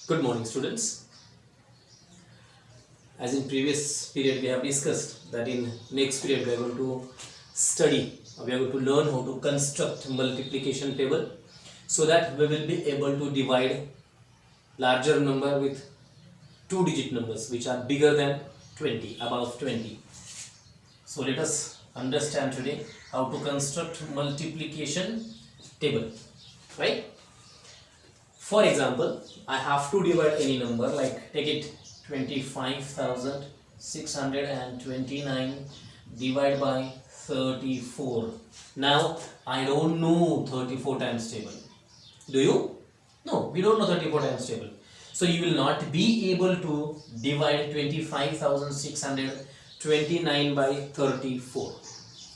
Good morning, students. As in previous period, we have discussed that in next period we are going to study, we are going to learn how to construct multiplication table so that we will be able to divide larger number with two-digit numbers which are bigger than 20, above 20. So let us understand today how to construct multiplication table, right? For example, I have to divide any number, like take it 25,629 divided by 34. Now I don't know 34 times table. Do you? No, we don't know 34 times table. So you will not be able to divide 25,629 by 34,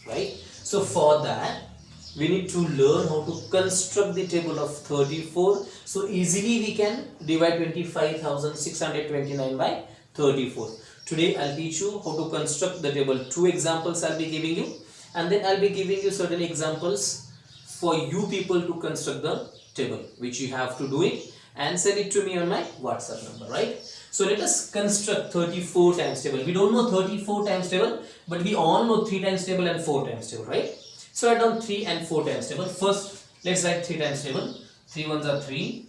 right? So for that we need to learn how to construct the table of 34. So easily we can divide 25,629 by 34. Today I'll teach you how to construct the table. Two examples I'll be giving you, and then I'll be giving you certain examples for you people to construct the table, which you have to do it and send it to me on my WhatsApp number, right? So let us construct 34 times table. We don't know 34 times table, but we all know 3 times table and 4 times table, right? So write down 3 and 4 times table. First, let's write 3 times table. 3 ones are 3,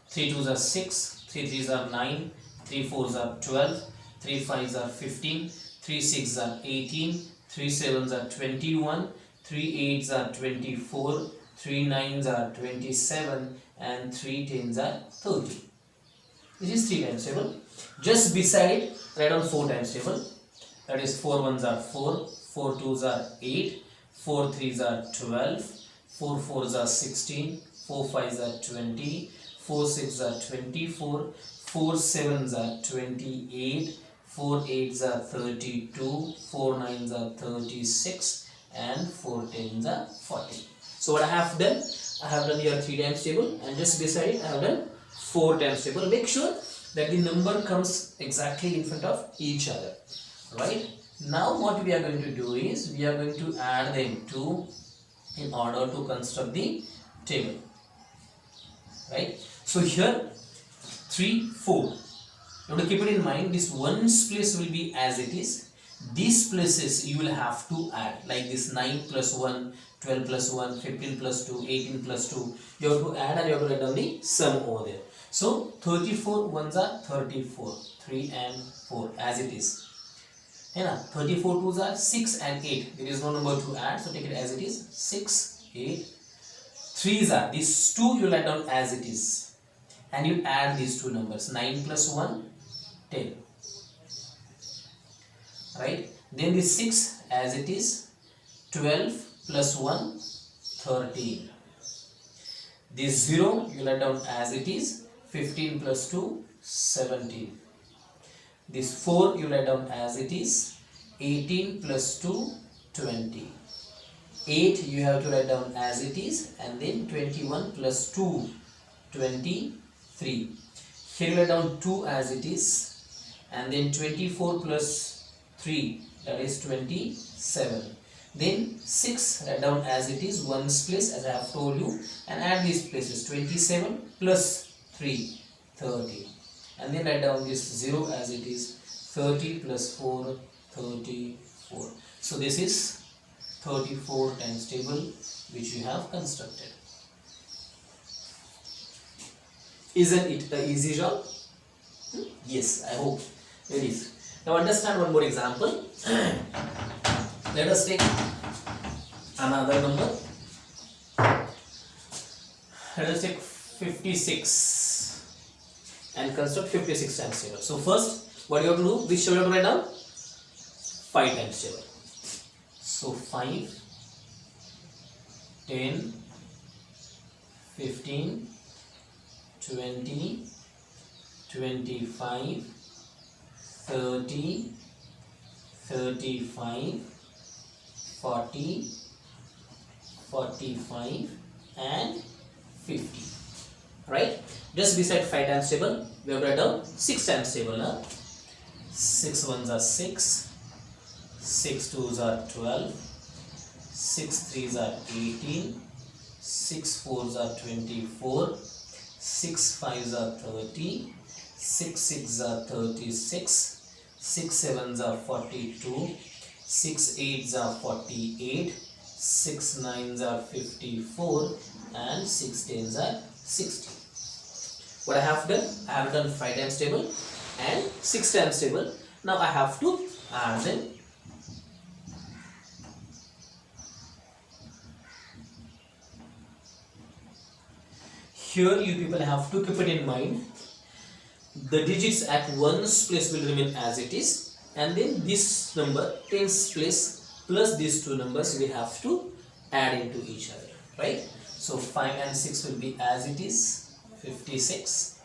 3 twos are 6, 3 threes are 9, 3 fours are 12, 3 fives are 15, 3 sixes are 18, 3 sevens are 21, 3 eights are 24, 3 nines are 27, and 3 tens are 30. This is 3 times table. Just beside it, write down 4 times table. That is 4 ones are 4, 4 twos are 8, 4 threes are 12, 4 fours are 16, 4 fives are 20, 4 sixes are 24, 4 sevens are 28, 4 eights are 32, 4 nines are 36, and 4 tens are 40. So what I have done? I have done here 3 times table, and just beside it I have done 4 times table. Make sure that the number comes exactly in front of each other, right? Now what we are going to do is we are going to add them to in order to construct the table, right? So here 3, 4. You have to keep it in mind, this ones place will be as it is. These places you will have to add, like this 9 plus 1, 12 plus 1, 15 plus 2, 18 plus 2. You have to add and you have to write down the sum over there. So 34 ones are 34, 3 and 4 as it is. 34 twos are 6 and 8. There is no number to add, so take it as it is. 6, 8. 3s are, these 2 you write down as it is, and you add these two numbers. 9 plus 1, 10. Right? Then the 6 as it is. 12 plus 1, 13. This 0 you write down as it is. 15 plus 2, 17. This 4 you write down as it is. 18 plus 2, 20. 8 you have to write down as it is, and then 21 plus 2, 23. Here you write down 2 as it is, and then 24 plus 3, that is 27. Then 6 write down as it is, ones place as I have told you, and add these places. 27 plus 3, 30. And then write down this 0 as it is. 30 plus 4, 34. So this is 34 times table which you have constructed. Isn't it an easy job? Yes, I hope it is. Now understand one more example. Let us take another number. Let us take 56 and construct 56 times table. So first, what you have to do? Which table you have to write down? 5 times table. So 5, 10, 15, 20, 25, 30, 35, 40, 45, and 50. Right? Just beside 5 times table, we have to write down 6 times table. 6 ones are 6, 6 twos are 12, 6 threes are 18, 6 fours are 24, 6 5s are 30, 6 6s are 36, 6 7s are 42, 6 8s are 48, 6 9s are 54, and 6 10s are 60. What I have done? I have done 5 times table and 6 times table. Now I have to add them. Here you people have to keep it in mind. The digits at ones place will remain as it is, and then this number tens place plus these two numbers we have to add into each other, right? So 5 and 6 will be as it is, 56.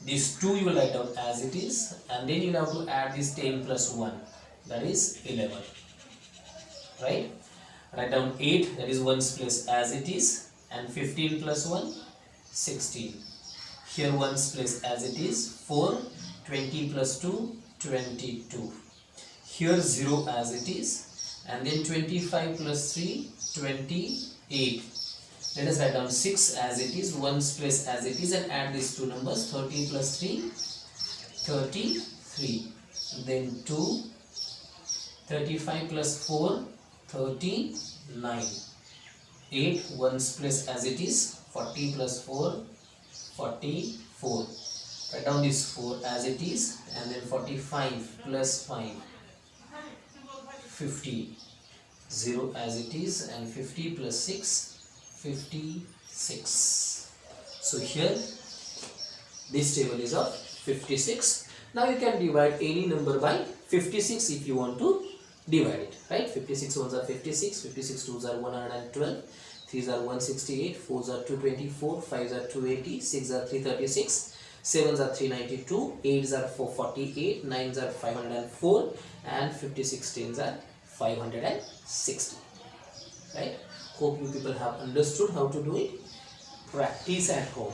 These two you will write down as it is, and then you have to add this 10 plus 1, that is 11, right? Write down 8, that is 1's place as it is, and 15 plus 1, 16. Here 1's place as it is, 4, 20 plus 2, 22. Here 0 as it is, and then 25 plus 3, 28. Let us write down 6 as it is, 1's place as it is, and add these two numbers, 30 plus 3, 33. Then 2, 35 plus 4, 39. 8, 1's place as it is, 40 plus 4, 44. Write down this 4 as it is, and then 45 plus 5, 50. 0 as it is, and 50 plus 6, 56. So here this table is of 56. Now you can divide any number by 56 if you want to divide it, right? 56 ones are 56, 56 twos are 112, 3s are 168, 4s are 224, 5s are 280, 6s are 336, 7s are 392, 8s are 448, 9s are 504, and 56 10s are 560, right? Hope you people have understood how to do it. Practice at home.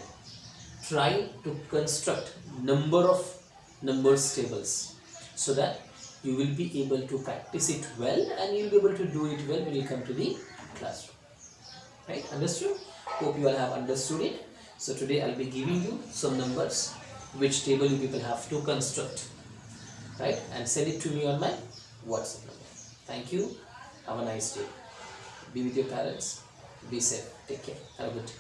Try to construct number of numbers tables so that you will be able to practice it well, and you will be able to do it well when you come to the classroom. Right? Understood? Hope you all have understood it. So today I'll be giving you some numbers which table you people have to construct, right? And send it to me on my WhatsApp number. Thank you. Have a nice day. Be with your parents. Be safe. Take care. Have a good day.